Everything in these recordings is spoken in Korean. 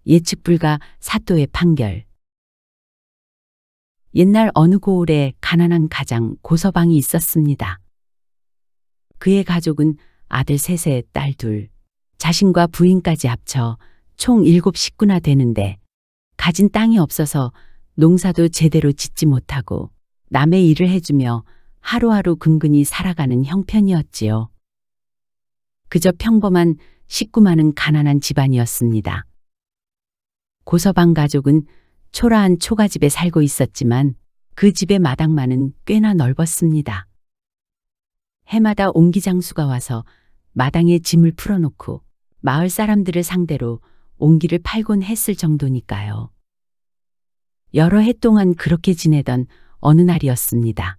예측 불가 사또의 판결. 옛날 어느 고을에 가난한 가장 고서방이 있었습니다. 그의 가족은 아들 셋에 딸 둘, 자신과 부인까지 합쳐 총 7식구나 되는데 가진 땅이 없어서 농사도 제대로 짓지 못하고 남의 일을 해주며 하루하루 근근히 살아가는 형편이었지요. 그저 평범한 식구 많은 가난한 집안이었습니다. 고서방 가족은 초라한 초가집에 살고 있었지만 그 집의 마당만은 꽤나 넓었습니다. 해마다 옹기장수가 와서 마당에 짐을 풀어놓고 마을 사람들을 상대로 옹기를 팔곤 했을 정도니까요. 여러 해 동안 그렇게 지내던 어느 날이었습니다.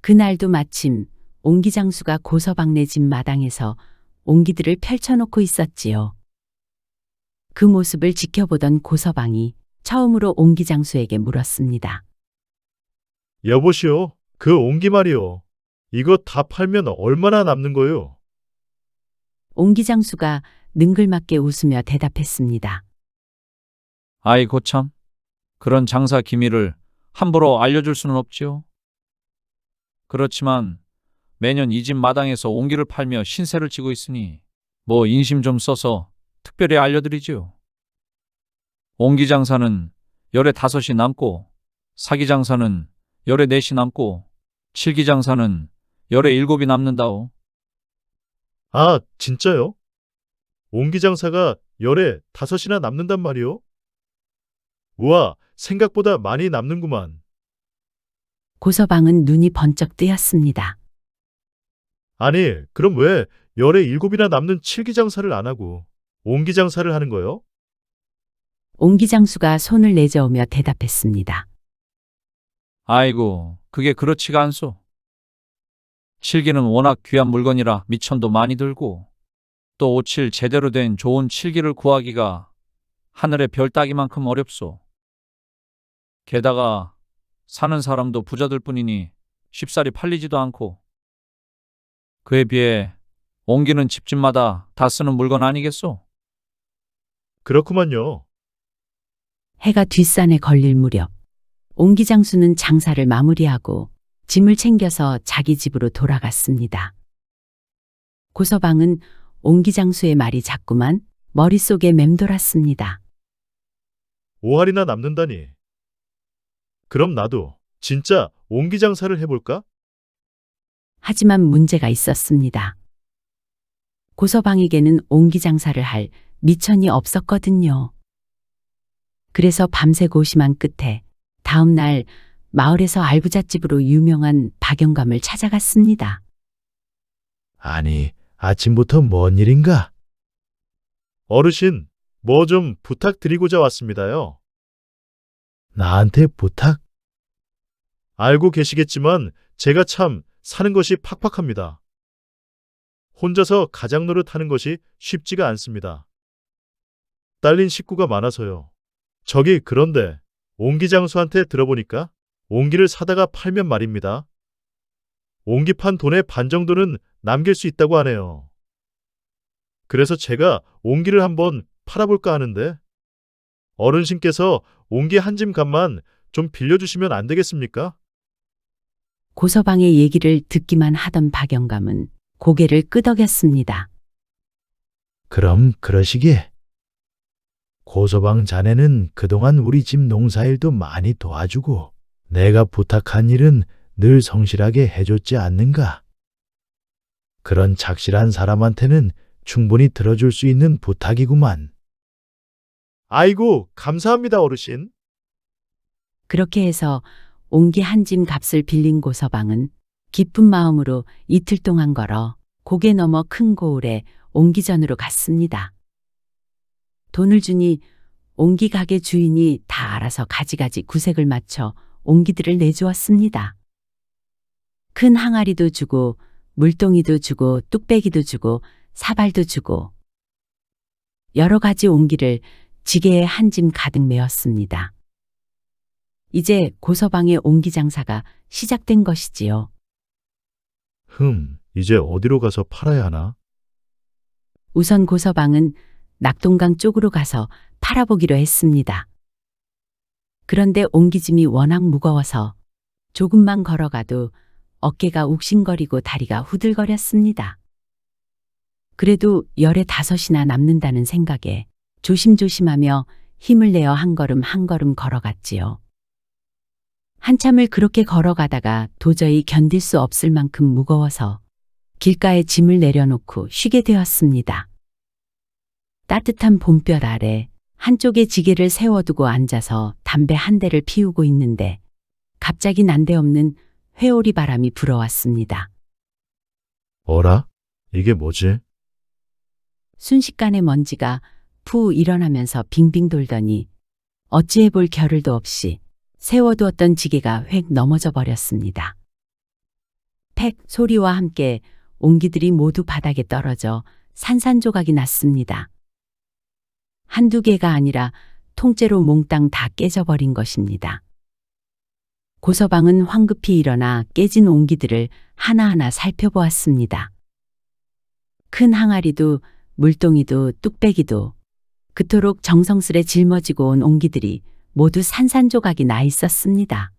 그날도 마침 옹기장수가 고서방네 집 마당에서 옹기들을 펼쳐놓고 있었지요. 그 모습을 지켜보던 고서방이 처음으로 옹기장수에게 물었습니다. 여보시오, 그 옹기 말이오. 이거 다 팔면 얼마나 남는 거요? 옹기장수가 능글맞게 웃으며 대답했습니다. 아이고 참, 그런 장사 기밀을 함부로 알려줄 수는 없지요. 그렇지만 매년 이 집 마당에서 옹기를 팔며 신세를 지고 있으니 뭐 인심 좀 써서 특별히 알려드리지요. 옹기 장사는 열에 5이 남고, 사기 장사는 열에 4이 남고, 칠기 장사는 열에 7이 남는다오. 아, 진짜요? 옹기 장사가 열에 5이나 남는단 말이오? 우와, 생각보다 많이 남는구만. 고서방은 눈이 번쩍 뜨였습니다. 아니, 그럼 왜 열에 7이나 남는 칠기 장사를 안 하고 옹기 장사를 하는 거요? 옹기장수가 손을 내저으며 대답했습니다. 아이고, 그게 그렇지가 않소. 칠기는 워낙 귀한 물건이라 미천도 많이 들고, 또 오칠 제대로 된 좋은 칠기를 구하기가 하늘의 별 따기만큼 어렵소. 게다가 사는 사람도 부자들 뿐이니 쉽사리 팔리지도 않고, 그에 비해 옹기는 집집마다 다 쓰는 물건 아니겠소? 그렇구만요. 해가 뒷산에 걸릴 무렵 옹기장수는 장사를 마무리하고 짐을 챙겨서 자기 집으로 돌아갔습니다. 고서방은 옹기장수의 말이 자꾸만 머릿속에 맴돌았습니다. 5알이나 남는다니. 그럼 나도 진짜 옹기 장사를 해볼까? 하지만 문제가 있었습니다. 고서방에게는 옹기장사를 할 미천이 없었거든요. 그래서 밤새 고심한 끝에 다음 날 마을에서 알부잣집으로 유명한 박영감을 찾아갔습니다. 아니, 아침부터 뭔 일인가? 어르신, 뭐 좀 부탁드리고자 왔습니다요. 나한테 부탁? 알고 계시겠지만 제가 참 사는 것이 팍팍합니다. 혼자서 가장 노릇하는 것이 쉽지가 않습니다. 딸린 식구가 많아서요. 저기 그런데 옹기장수한테 들어보니까 옹기를 사다가 팔면 말입니다. 옹기 판 돈의 반 정도는 남길 수 있다고 하네요. 그래서 제가 옹기를 한번 팔아볼까 하는데 어르신께서 옹기 한 짐 값만 좀 빌려주시면 안 되겠습니까? 고서방의 얘기를 듣기만 하던 박영감은 고개를 끄덕였습니다. 그럼 그러시게. 고서방 자네는 그동안 우리 집 농사일도 많이 도와주고 내가 부탁한 일은 늘 성실하게 해줬지 않는가? 그런 착실한 사람한테는 충분히 들어줄 수 있는 부탁이구만. 아이고, 감사합니다, 어르신. 그렇게 해서 옹기 한 짐 값을 빌린 고서방은 기쁜 마음으로 이틀 동안 걸어 고개 넘어 큰 고을에 옹기전으로 갔습니다. 돈을 주니 옹기 가게 주인이 다 알아서 가지가지 구색을 맞춰 옹기들을 내주었습니다. 큰 항아리도 주고 물동이도 주고 뚝배기도 주고 사발도 주고 여러 가지 옹기를 지게에 한 짐 가득 메었습니다. 이제 고서방의 옹기 장사가 시작된 것이지요. 이제 어디로 가서 팔아야 하나? 우선 고서방은 낙동강 쪽으로 가서 팔아보기로 했습니다. 그런데 옹기짐이 워낙 무거워서 조금만 걸어가도 어깨가 욱신거리고 다리가 후들거렸습니다. 그래도 열에 5이나 남는다는 생각에 조심조심하며 힘을 내어 한 걸음 한 걸음 걸어갔지요. 한참을 그렇게 걸어가다가 도저히 견딜 수 없을 만큼 무거워서 길가에 짐을 내려놓고 쉬게 되었습니다. 따뜻한 봄볕 아래 한쪽에 지게를 세워두고 앉아서 담배 한 대를 피우고 있는데 갑자기 난데없는 회오리 바람이 불어왔습니다. 어라? 이게 뭐지? 순식간에 먼지가 푸 일어나면서 빙빙 돌더니 어찌해 볼 겨를도 없이 세워두었던 지게가 획 넘어져 버렸습니다. 팩 소리와 함께 옹기들이 모두 바닥에 떨어져 산산조각이 났습니다. 한두 개가 아니라 통째로 몽땅 다 깨져버린 것입니다. 고서방은 황급히 일어나 깨진 옹기들을 하나하나 살펴보았습니다. 큰 항아리도 물동이도 뚝배기도 그토록 정성스레 짊어지고 온 옹기들이 모두 산산조각이 나 있었습니다.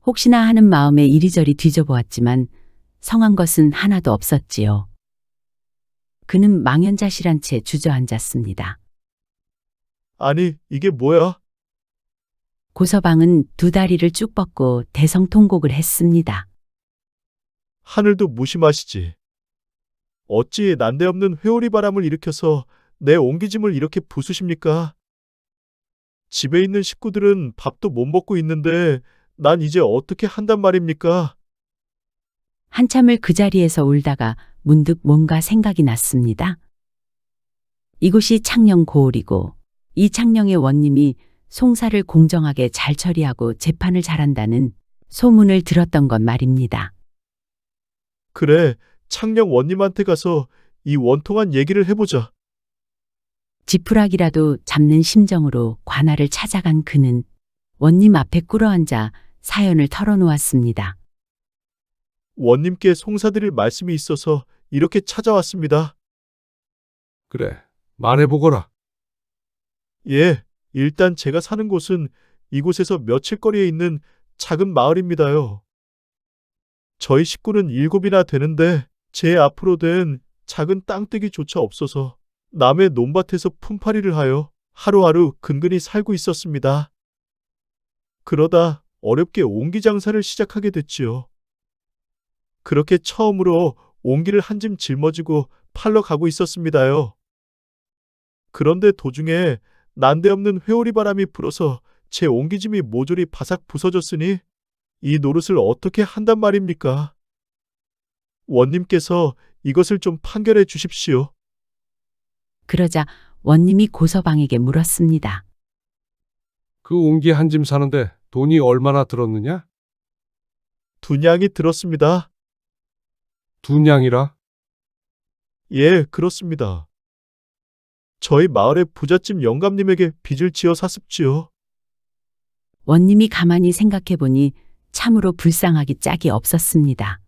혹시나 하는 마음에 이리저리 뒤져보았지만 성한 것은 하나도 없었지요. 그는 망연자실한 채 주저앉았습니다. 아니, 이게 뭐야? 고서방은 두 다리를 쭉 뻗고 대성통곡을 했습니다. 하늘도 무심하시지. 어찌 난데없는 회오리 바람을 일으켜서 내 옹기짐을 이렇게 부수십니까? 집에 있는 식구들은 밥도 못 먹고 있는데 난 이제 어떻게 한단 말입니까? 한참을 그 자리에서 울다가 문득 뭔가 생각이 났습니다. 이곳이 창녕 고을이고 이 창녕의 원님이 송사를 공정하게 잘 처리하고 재판을 잘한다는 소문을 들었던 것 말입니다. 그래, 창녕 원님한테 가서 이 원통한 얘기를 해보자. 지푸라기라도 잡는 심정으로 관할을 찾아간 그는 원님 앞에 꿇어앉아 사연을 털어놓았습니다. 원님께 송사드릴 말씀이 있어서 이렇게 찾아왔습니다. 그래, 말해보거라. 예, 일단 제가 사는 곳은 이곳에서 며칠 거리에 있는 작은 마을입니다요. 저희 식구는 7이나 되는데 제 앞으로 된 작은 땅떼기조차 없어서 남의 논밭에서 품팔이를 하여 하루하루 근근히 살고 있었습니다. 그러다 어렵게 옹기 장사를 시작하게 됐지요. 그렇게 처음으로 옹기를 한 짐 짊어지고 팔러 가고 있었습니다요. 그런데 도중에 난데없는 회오리 바람이 불어서 제 옹기짐이 모조리 바삭 부서졌으니 이 노릇을 어떻게 한단 말입니까? 원님께서 이것을 좀 판결해 주십시오. 그러자 원님이 고서방에게 물었습니다. 그 옹기 한 짐 사는데 돈이 얼마나 들었느냐? 2냥이 들었습니다. 2냥이라? 예, 그렇습니다. 저희 마을의 부잣집 영감님에게 빚을 지어 샀습지요. 원님이 가만히 생각해 보니 참으로 불쌍하기 짝이 없었습니다.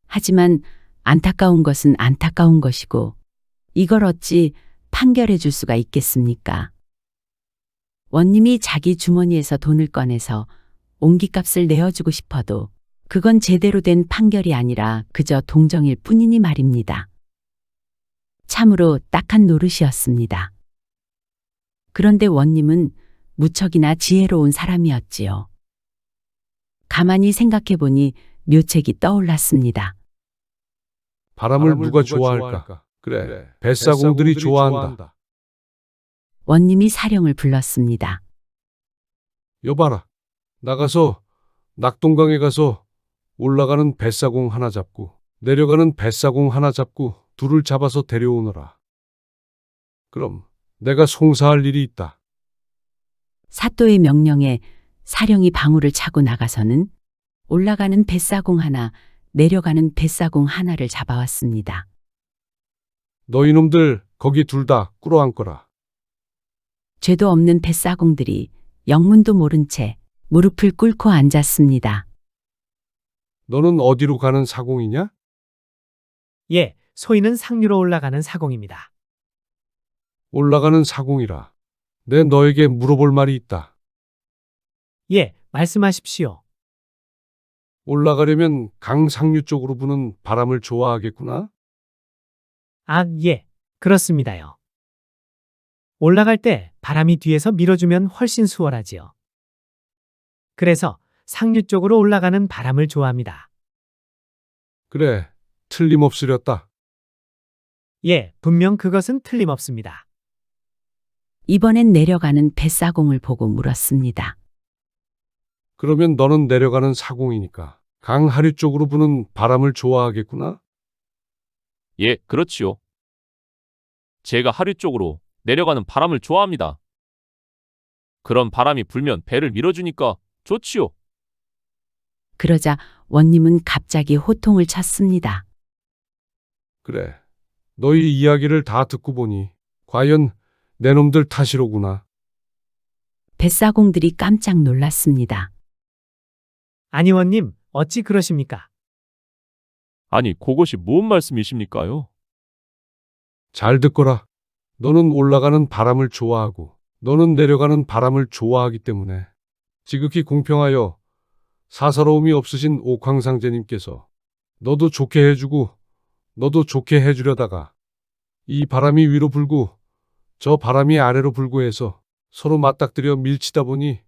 하지만 안타까운 것은 안타까운 것이고 이걸 어찌 판결해 줄 수가 있겠습니까? 원님이 자기 주머니에서 돈을 꺼내서 옹기값을 내어주고 싶어도 그건 제대로 된 판결이 아니라 그저 동정일 뿐이니 말입니다. 참으로 딱한 노릇이었습니다. 그런데 원님은 무척이나 지혜로운 사람이었지요. 가만히 생각해 보니 묘책이 떠올랐습니다. 바람을 누가 좋아할까? 그래, 뱃사공들이 좋아한다. 원님이 사령을 불렀습니다. 여봐라, 나가서 낙동강에 가서 올라가는 뱃사공 하나 잡고 내려가는 뱃사공 하나 잡고 둘을 잡아서 데려오너라. 그럼 내가 송사할 일이 있다. 사또의 명령에 사령이 방울을 차고 나가서는 올라가는 뱃사공 하나, 내려가는 뱃사공 하나를 잡아왔습니다. 너희놈들 거기 둘 다 꿇어앉거라. 죄도 없는 뱃사공들이 영문도 모른 채 무릎을 꿇고 앉았습니다. 너는 어디로 가는 사공이냐? 예, 소인은 상류로 올라가는 사공입니다. 올라가는 사공이라. 내 너에게 물어볼 말이 있다. 예, 말씀하십시오. 올라가려면 강 상류 쪽으로 부는 바람을 좋아하겠구나? 아, 예, 그렇습니다요. 올라갈 때 바람이 뒤에서 밀어주면 훨씬 수월하지요. 그래서 상류 쪽으로 올라가는 바람을 좋아합니다. 그래, 틀림없으렸다. 예, 분명 그것은 틀림없습니다. 이번엔 내려가는 뱃사공을 보고 물었습니다. 그러면 너는 내려가는 사공이니까 강 하류 쪽으로 부는 바람을 좋아하겠구나? 예, 그렇지요. 제가 하류 쪽으로 내려가는 바람을 좋아합니다. 그런 바람이 불면 배를 밀어주니까 좋지요. 그러자 원님은 갑자기 호통을 쳤습니다. 그래, 너희 이야기를 다 듣고 보니 과연 내 놈들 탓이로구나. 뱃사공들이 깜짝 놀랐습니다. 안희원님, 어찌 그러십니까? 아니, 그것이 무슨 말씀이십니까요? 잘 듣거라. 너는 올라가는 바람을 좋아하고 너는 내려가는 바람을 좋아하기 때문에 지극히 공평하여 사사로움이 없으신 옥황상제님께서 너도 좋게 해주고 너도 좋게 해주려다가 이 바람이 위로 불고 저 바람이 아래로 불고 해서 서로 맞닥뜨려 밀치다 보니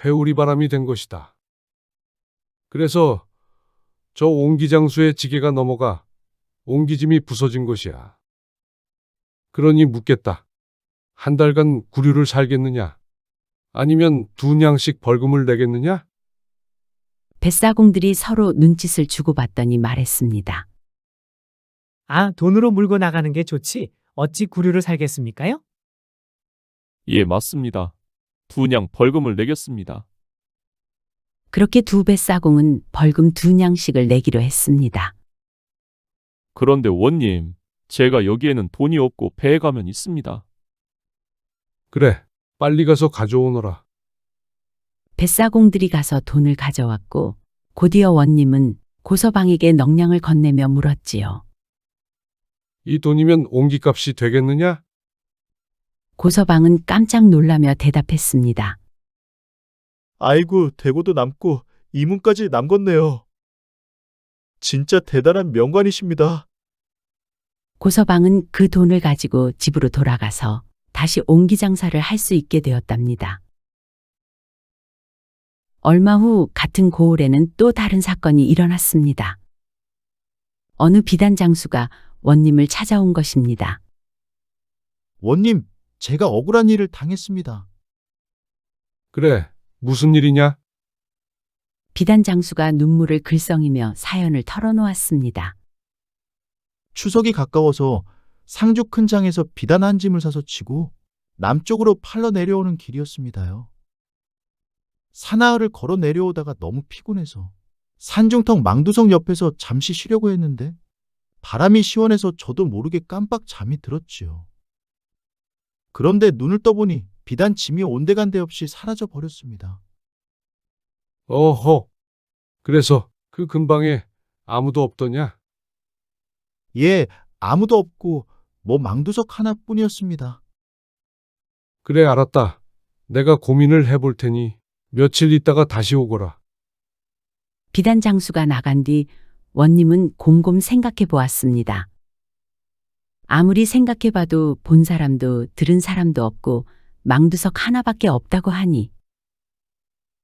회오리 바람이 된 것이다. 그래서 저 옹기장수의 지게가 넘어가 옹기짐이 부서진 것이야. 그러니 묻겠다. 한 달간 구류를 살겠느냐? 아니면 2냥씩 벌금을 내겠느냐? 뱃사공들이 서로 눈짓을 주고받더니 말했습니다. 아, 돈으로 물고 나가는 게 좋지. 어찌 구류를 살겠습니까요? 예, 맞습니다. 2냥 벌금을 내겠습니다. 그렇게 두 뱃사공은 벌금 2냥씩을 내기로 했습니다. 그런데 원님, 제가 여기에는 돈이 없고 배에 가면 있습니다. 그래, 빨리 가서 가져오너라. 뱃사공들이 가서 돈을 가져왔고 곧이어 원님은 고서방에게 넉냥을 건네며 물었지요. 이 돈이면 옹기값이 되겠느냐? 고서방은 깜짝 놀라며 대답했습니다. 아이고, 되고도 남고 이문까지 남궜네요. 진짜 대단한 명관이십니다. 고서방은 그 돈을 가지고 집으로 돌아가서 다시 옹기장사를 할 수 있게 되었답니다. 얼마 후 같은 고을에는 또 다른 사건이 일어났습니다. 어느 비단장수가 원님을 찾아온 것입니다. 원님, 제가 억울한 일을 당했습니다. 그래, 무슨 일이냐? 비단장수가 눈물을 글썽이며 사연을 털어놓았습니다. 추석이 가까워서 상주 큰 장에서 비단 한 짐을 사서 치고 남쪽으로 팔러 내려오는 길이었습니다요. 사나흘을 걸어 내려오다가 너무 피곤해서 산중턱 망두석 옆에서 잠시 쉬려고 했는데 바람이 시원해서 저도 모르게 깜빡 잠이 들었지요. 그런데 눈을 떠보니 비단 짐이 온데간데 없이 사라져 버렸습니다. 어허, 그래서 그 근방에 아무도 없더냐? 예, 아무도 없고 뭐 망두석 하나뿐이었습니다. 그래, 알았다. 내가 고민을 해볼 테니 며칠 있다가 다시 오거라. 비단장수가 나간 뒤 원님은 곰곰 생각해 보았습니다. 아무리 생각해 봐도 본 사람도 들은 사람도 없고 망두석 하나밖에 없다고 하니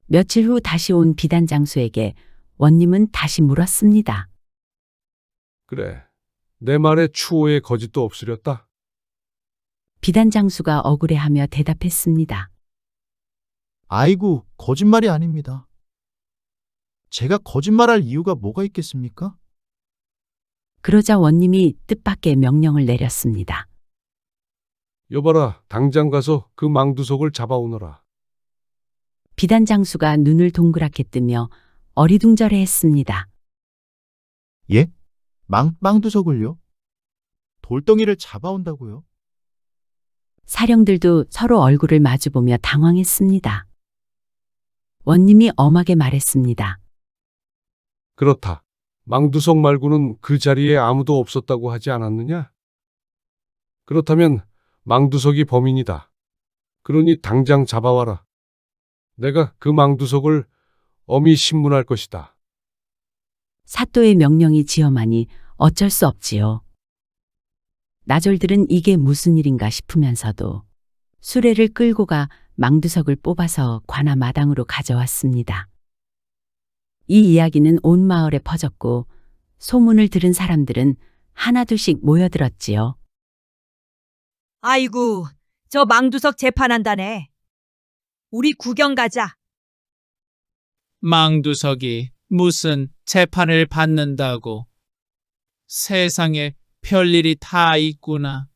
며칠 후 다시 온 비단장수에게 원님은 다시 물었습니다. 그래, 내 말에 추호의 거짓도 없으렸다. 비단장수가 억울해하며 대답했습니다. 아이고, 거짓말이 아닙니다. 제가 거짓말할 이유가 뭐가 있겠습니까? 그러자 원님이 뜻밖의 명령을 내렸습니다. 여봐라, 당장 가서 그 망두석을 잡아오너라. 비단장수가 눈을 동그랗게 뜨며 어리둥절해했습니다. 예? 망두석을요? 돌덩이를 잡아온다고요? 사령들도 서로 얼굴을 마주보며 당황했습니다. 원님이 엄하게 말했습니다. 그렇다. 망두석 말고는 그 자리에 아무도 없었다고 하지 않았느냐? 그렇다면 망두석이 범인이다. 그러니 당장 잡아와라. 내가 그 망두석을 엄히 신문할 것이다. 사또의 명령이 지엄하니 어쩔 수 없지요. 나졸들은 이게 무슨 일인가 싶으면서도 수레를 끌고 가 망두석을 뽑아서 관아 마당으로 가져왔습니다. 이 이야기는 온 마을에 퍼졌고 소문을 들은 사람들은 하나둘씩 모여들었지요. 아이고, 저 망두석 재판한다네. 우리 구경 가자. 망두석이 무슨 재판을 받는다고. 세상에 별일이 다 있구나.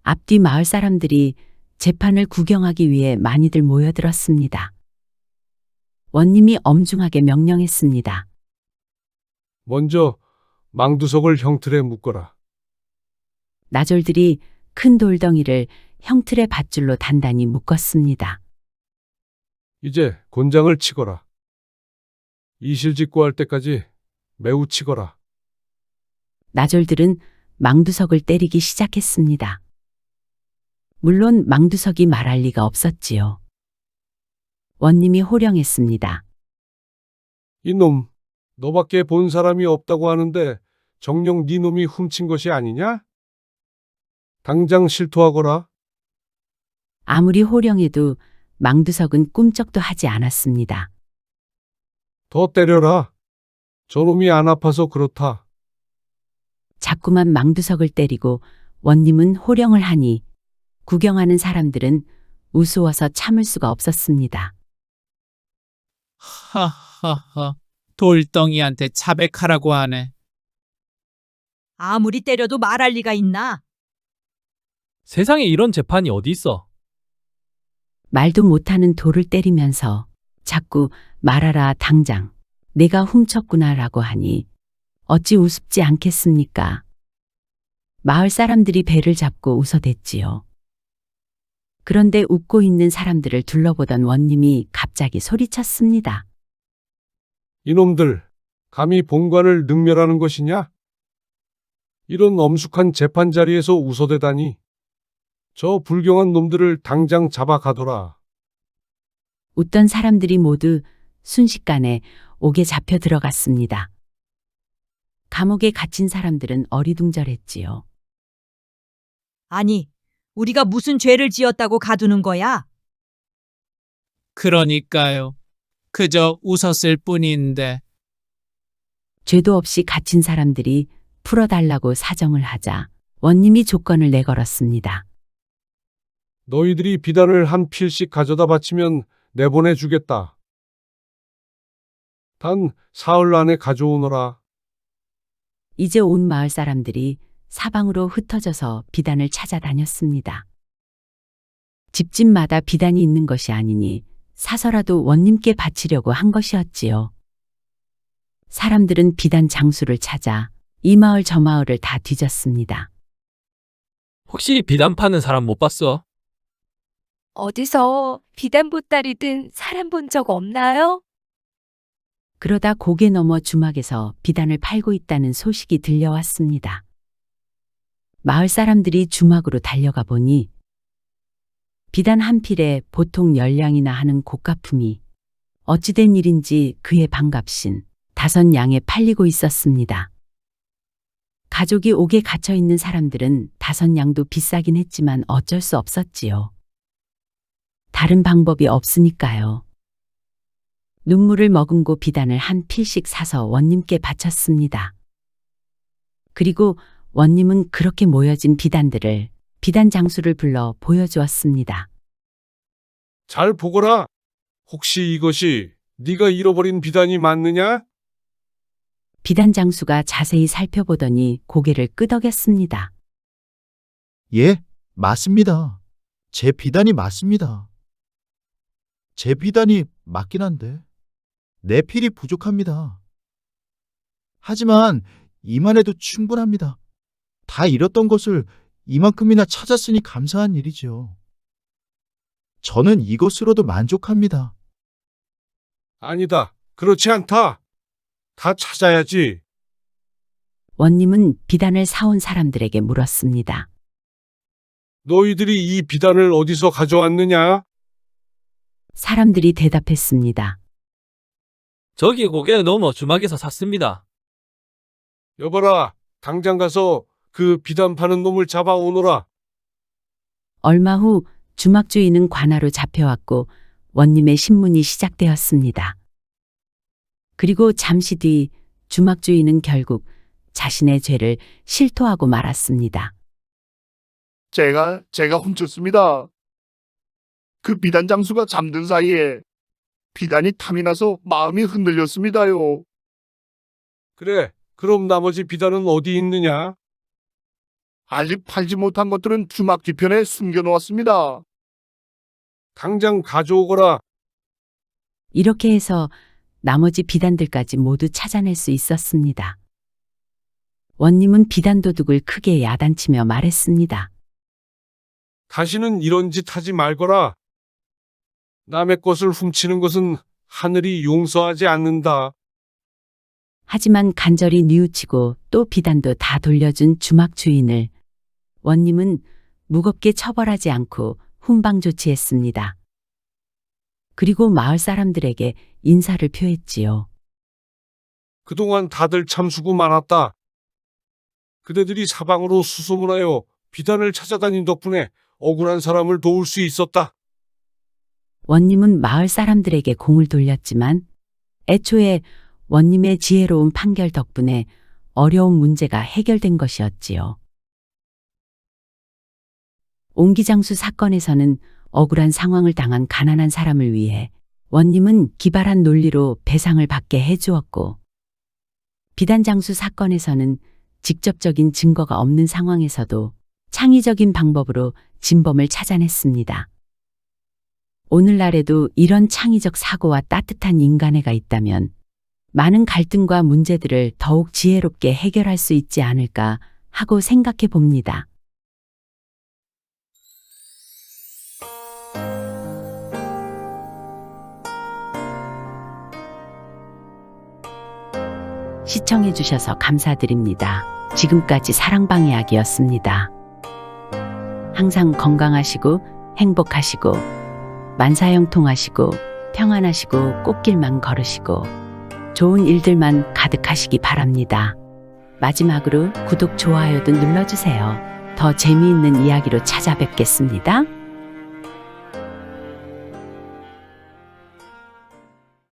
앞뒤 마을 사람들이 재판을 구경하기 위해 많이들 모여들었습니다. 원님이 엄중하게 명령했습니다. 먼저 망두석을 형틀에 묶어라. 나졸들이 큰 돌덩이를 형틀의 밧줄로 단단히 묶었습니다. 이제 곤장을 치거라. 이실직고 할 때까지 매우 치거라. 나졸들은 망두석을 때리기 시작했습니다. 물론 망두석이 말할 리가 없었지요. 원님이 호령했습니다. 이놈, 너밖에 본 사람이 없다고 하는데 정녕 네 놈이 훔친 것이 아니냐? 당장 실토하거라. 아무리 호령해도 망두석은 꿈쩍도 하지 않았습니다. 더 때려라. 저놈이 안 아파서 그렇다. 자꾸만 망두석을 때리고 원님은 호령을 하니 구경하는 사람들은 우스워서 참을 수가 없었습니다. 하하하, 돌덩이한테 자백하라고 하네. 아무리 때려도 말할 리가 있나? 세상에 이런 재판이 어디 있어? 말도 못하는 돌을 때리면서 자꾸 말하라 당장 내가 훔쳤구나라고 하니 어찌 우습지 않겠습니까? 마을 사람들이 배를 잡고 웃어댔지요. 그런데 웃고 있는 사람들을 둘러보던 원님이 갑자기 소리쳤습니다. 이놈들, 감히 본관을 능멸하는 것이냐? 이런 엄숙한 재판 자리에서 웃어대다니. 저 불경한 놈들을 당장 잡아가더라. 웃던 사람들이 모두 순식간에 옥에 잡혀 들어갔습니다. 감옥에 갇힌 사람들은 어리둥절했지요. 아니, 우리가 무슨 죄를 지었다고 가두는 거야? 그러니까요. 그저 웃었을 뿐인데. 죄도 없이 갇힌 사람들이 풀어달라고 사정을 하자 원님이 조건을 내걸었습니다. 너희들이 비단을 한 필씩 가져다 바치면 내보내주겠다. 단 사흘 안에 가져오너라. 이제 온 마을 사람들이 사방으로 흩어져서 비단을 찾아다녔습니다. 집집마다 비단이 있는 것이 아니니 사서라도 원님께 바치려고 한 것이었지요. 사람들은 비단 장수를 찾아 이 마을 저 마을을 다 뒤졌습니다. 혹시 비단 파는 사람 못 봤어? 어디서 비단 보따리 든 사람 본 적 없나요? 그러다 고개 넘어 주막에서 비단을 팔고 있다는 소식이 들려왔습니다. 마을 사람들이 주막으로 달려가 보니 비단 한 필에 보통 10량이나 하는 고가품이 어찌된 일인지 그의 반값인 5냥에 팔리고 있었습니다. 가족이 옥에 갇혀 있는 사람들은 5냥도 비싸긴 했지만 어쩔 수 없었지요. 다른 방법이 없으니까요. 눈물을 머금고 비단을 한 필씩 사서 원님께 바쳤습니다. 그리고 원님은 그렇게 모여진 비단들을 비단 장수를 불러 보여주었습니다. 잘 보거라. 혹시 이것이 네가 잃어버린 비단이 맞느냐? 비단 장수가 자세히 살펴보더니 고개를 끄덕였습니다. 예, 맞습니다. 제 비단이 맞습니다. 제 비단이 맞긴 한데 내 필이 부족합니다. 하지만 이만 해도 충분합니다. 다 잃었던 것을 이만큼이나 찾았으니 감사한 일이죠. 저는 이것으로도 만족합니다. 아니다. 그렇지 않다. 다 찾아야지. 원님은 비단을 사온 사람들에게 물었습니다. 너희들이 이 비단을 어디서 가져왔느냐? 사람들이 대답했습니다. 저기 고개 넘어 주막에서 샀습니다. 여봐라, 당장 가서 그 비단 파는 놈을 잡아오너라. 얼마 후 주막 주인은 관하로 잡혀왔고 원님의 신문이 시작되었습니다. 그리고 잠시 뒤 주막 주인은 결국 자신의 죄를 실토하고 말았습니다. 제가 훔쳤습니다. 그 비단 장수가 잠든 사이에 비단이 탐이 나서 마음이 흔들렸습니다요. 그래, 그럼 나머지 비단은 어디 있느냐? 아직 팔지 못한 것들은 주막 뒤편에 숨겨놓았습니다. 당장 가져오거라. 이렇게 해서 나머지 비단들까지 모두 찾아낼 수 있었습니다. 원님은 비단 도둑을 크게 야단치며 말했습니다. 다시는 이런 짓 하지 말거라. 남의 것을 훔치는 것은 하늘이 용서하지 않는다. 하지만 간절히 뉘우치고 또 비단도 다 돌려준 주막 주인을 원님은 무겁게 처벌하지 않고 훈방 조치했습니다. 그리고 마을 사람들에게 인사를 표했지요. 그동안 다들 참 수고 많았다. 그대들이 사방으로 수소문하여 비단을 찾아다닌 덕분에 억울한 사람을 도울 수 있었다. 원님은 마을 사람들에게 공을 돌렸지만 애초에 원님의 지혜로운 판결 덕분에 어려운 문제가 해결된 것이었지요. 옹기장수 사건에서는 억울한 상황을 당한 가난한 사람을 위해 원님은 기발한 논리로 배상을 받게 해주었고, 비단장수 사건에서는 직접적인 증거가 없는 상황에서도 창의적인 방법으로 진범을 찾아냈습니다. 오늘날에도 이런 창의적 사고와 따뜻한 인간애가 있다면 많은 갈등과 문제들을 더욱 지혜롭게 해결할 수 있지 않을까 하고 생각해 봅니다. 시청해 주셔서 감사드립니다. 지금까지 사랑방이야기였습니다. 항상 건강하시고 행복하시고 만사형통하시고 평안하시고 꽃길만 걸으시고 좋은 일들만 가득하시기 바랍니다. 마지막으로 구독, 좋아요도 눌러주세요. 더 재미있는 이야기로 찾아뵙겠습니다.